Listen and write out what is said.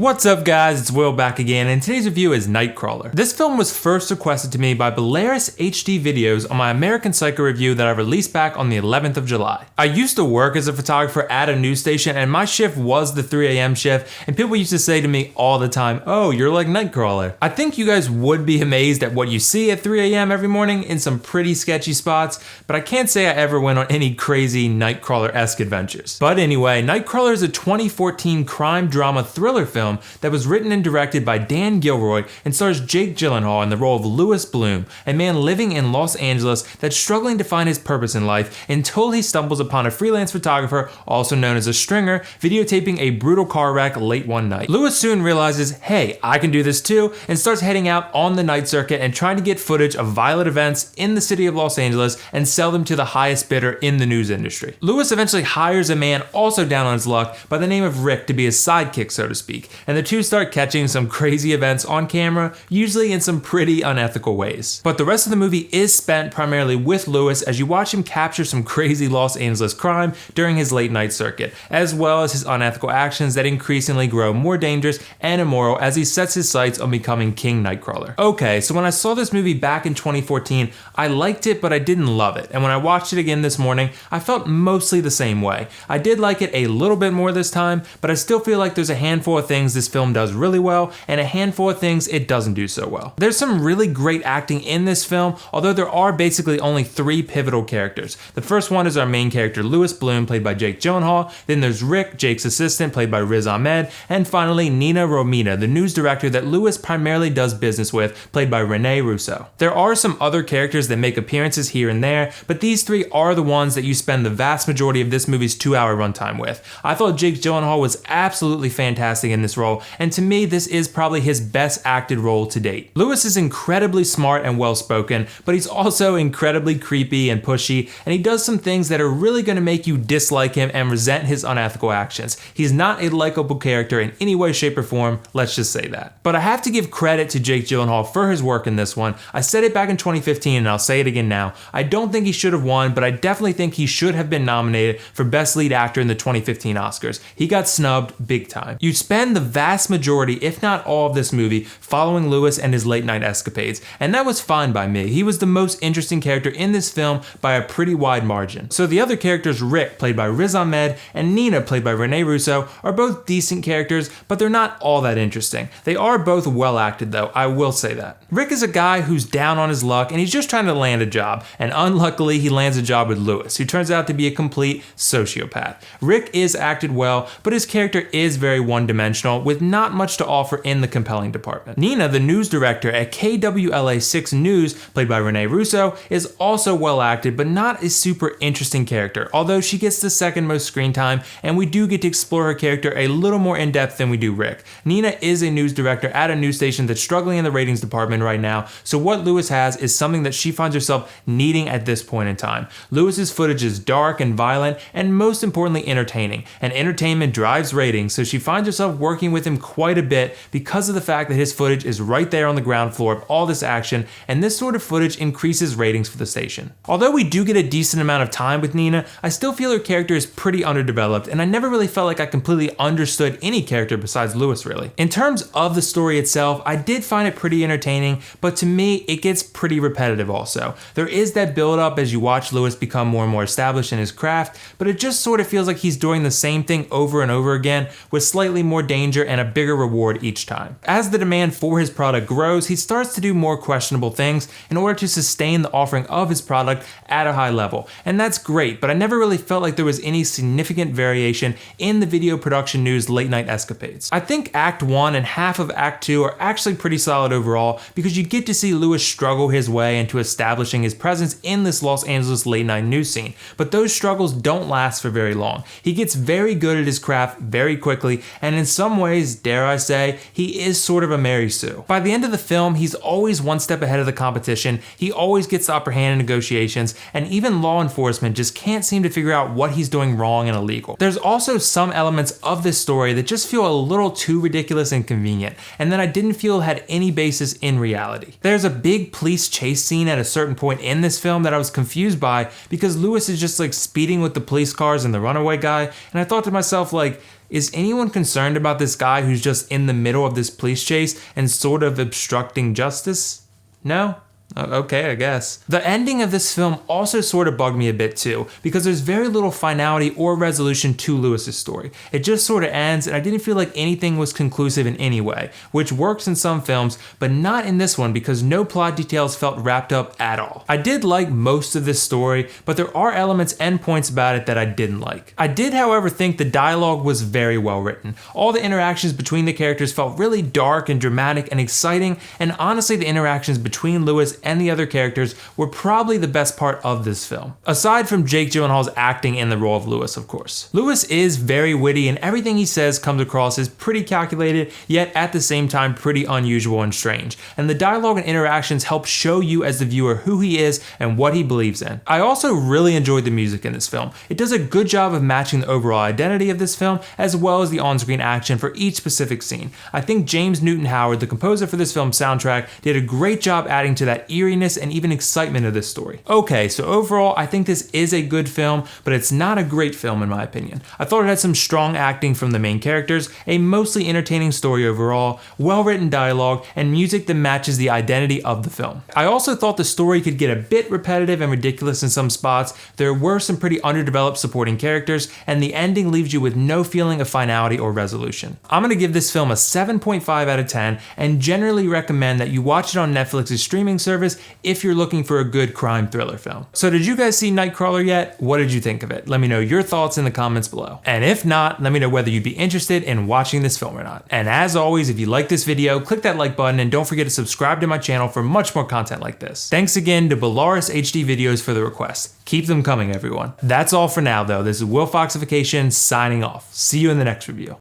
What's up guys, it's Will back again, and today's review is Nightcrawler. This film was first requested to me by BelarusHd videos on my American Psycho review that I released back on the 11th of July. I used to work as a photographer at a news station, and my shift was the 3 a.m. shift, and people used to say to me all the time, "Oh, you're like Nightcrawler." I think you guys would be amazed at what you see at 3 a.m. every morning in some pretty sketchy spots, but I can't say I ever went on any crazy Nightcrawler-esque adventures. But anyway, Nightcrawler is a 2014 crime drama thriller film that was written and directed by Dan Gilroy and stars Jake Gyllenhaal in the role of Louis Bloom, a man living in Los Angeles that's struggling to find his purpose in life until he stumbles upon a freelance photographer, also known as a stringer, videotaping a brutal car wreck late one night. Louis soon realizes, hey, I can do this too, and starts heading out on the night circuit and trying to get footage of violent events in the city of Los Angeles and sell them to the highest bidder in the news industry. Louis eventually hires a man also down on his luck by the name of Rick to be his sidekick, so to speak, and the two start catching some crazy events on camera, usually in some pretty unethical ways. But the rest of the movie is spent primarily with Louis as you watch him capture some crazy Los Angeles crime during his late night circuit, as well as his unethical actions that increasingly grow more dangerous and immoral as he sets his sights on becoming King Nightcrawler. Okay, so when I saw this movie back in 2014, I liked it, but I didn't love it. And when I watched it again this morning, I felt mostly the same way. I did like it a little bit more this time, but I still feel like there's a handful of things this film does really well and a handful of things it doesn't do so well. There's some really great acting in this film, although there are basically only three pivotal characters. The first one is our main character Louis Bloom, played by Jake Gyllenhaal, then there's Rick, Jake's assistant, played by Riz Ahmed, and finally Nina Romina, the news director that Louis primarily does business with, played by Rene Russo. There are some other characters that make appearances here and there, but these three are the ones that you spend the vast majority of this movie's 2-hour runtime with. I thought Jake Gyllenhaal was absolutely fantastic in this role, and to me this is probably his best acted role to date. Louis is incredibly smart and well-spoken, but he's also incredibly creepy and pushy, and he does some things that are really going to make you dislike him and resent his unethical actions. He's not a likable character in any way, shape, or form, let's just say that. But I have to give credit to Jake Gyllenhaal for his work in this one. I said it back in 2015 and I'll say it again now. I don't think he should have won, but I definitely think he should have been nominated for Best Lead Actor in the 2015 Oscars. He got snubbed big time. You spend the vast majority, if not all of this movie, following Louis and his late night escapades, and that was fine by me. He was the most interesting character in this film by a pretty wide margin. So the other characters, Rick, played by Riz Ahmed, and Nina, played by Rene Russo, are both decent characters, but they're not all that interesting. They are both well acted though, I will say that. Rick is a guy who's down on his luck and he's just trying to land a job, and unluckily he lands a job with Louis, who turns out to be a complete sociopath. Rick is acted well, but his character is very one-dimensional, with not much to offer in the compelling department. Nina, the news director at KWLA 6 News, played by Rene Russo, is also well acted, but not a super interesting character, although she gets the second most screen time, and we do get to explore her character a little more in depth than we do Rick. Nina is a news director at a news station that's struggling in the ratings department right now, so what Louis has is something that she finds herself needing at this point in time. Louis's footage is dark and violent, and most importantly entertaining, and entertainment drives ratings, so she finds herself working with him quite a bit because of the fact that his footage is right there on the ground floor of all this action, and this sort of footage increases ratings for the station. Although we do get a decent amount of time with Nina, I still feel her character is pretty underdeveloped, and I never really felt like I completely understood any character besides Louis really. In terms of the story itself, I did find it pretty entertaining, but to me it gets pretty repetitive also. There is that build up as you watch Louis become more and more established in his craft, but it just sort of feels like he's doing the same thing over and over again with slightly more danger and a bigger reward each time. As the demand for his product grows, he starts to do more questionable things in order to sustain the offering of his product at a high level, and that's great, but I never really felt like there was any significant variation in the video production news late night escapades. I think Act 1 and half of Act 2 are actually pretty solid overall because you get to see Louis struggle his way into establishing his presence in this Los Angeles late night news scene, but those struggles don't last for very long. He gets very good at his craft very quickly, and in some ways, dare I say, he is sort of a Mary Sue. By the end of the film, he's always one step ahead of the competition, he always gets the upper hand in negotiations, and even law enforcement just can't seem to figure out what he's doing wrong and illegal. There's also some elements of this story that just feel a little too ridiculous and convenient, and that I didn't feel had any basis in reality. There's a big police chase scene at a certain point in this film that I was confused by because Louis is just like speeding with the police cars and the runaway guy, and I thought to myself like, Is anyone concerned about this guy who's just in the middle of this police chase and sort of obstructing justice? No? Okay, I guess. The ending of this film also sort of bugged me a bit too, because there's very little finality or resolution to Lewis's story. It just sort of ends, and I didn't feel like anything was conclusive in any way, which works in some films, but not in this one because no plot details felt wrapped up at all. I did like most of this story, but there are elements and points about it that I didn't like. I did, however, think the dialogue was very well written. All the interactions between the characters felt really dark and dramatic and exciting, and honestly the interactions between Lewis and the other characters were probably the best part of this film. Aside from Jake Gyllenhaal's acting in the role of Lewis, of course. Lewis is very witty and everything he says comes across as pretty calculated, yet at the same time pretty unusual and strange. And the dialogue and interactions help show you as the viewer who he is and what he believes in. I also really enjoyed the music in this film. It does a good job of matching the overall identity of this film as well as the on-screen action for each specific scene. I think James Newton Howard, the composer for this film's soundtrack, did a great job adding to that eeriness and even excitement of this story. Okay, so overall, I think this is a good film, but it's not a great film in my opinion. I thought it had some strong acting from the main characters, a mostly entertaining story overall, well-written dialogue, and music that matches the identity of the film. I also thought the story could get a bit repetitive and ridiculous in some spots. There were some pretty underdeveloped supporting characters, and the ending leaves you with no feeling of finality or resolution. I'm gonna give this film a 7.5 out of 10, and generally recommend that you watch it on Netflix's streaming service if you're looking for a good crime thriller film. So did you guys see Nightcrawler yet? What did you think of it? Let me know your thoughts in the comments below. And if not, let me know whether you'd be interested in watching this film or not. And as always, if you like this video, click that like button and don't forget to subscribe to my channel for much more content like this. Thanks again to BelarusHd Videos for the request. Keep them coming, everyone. That's all for now though. This is WillFoxification signing off. See you in the next review.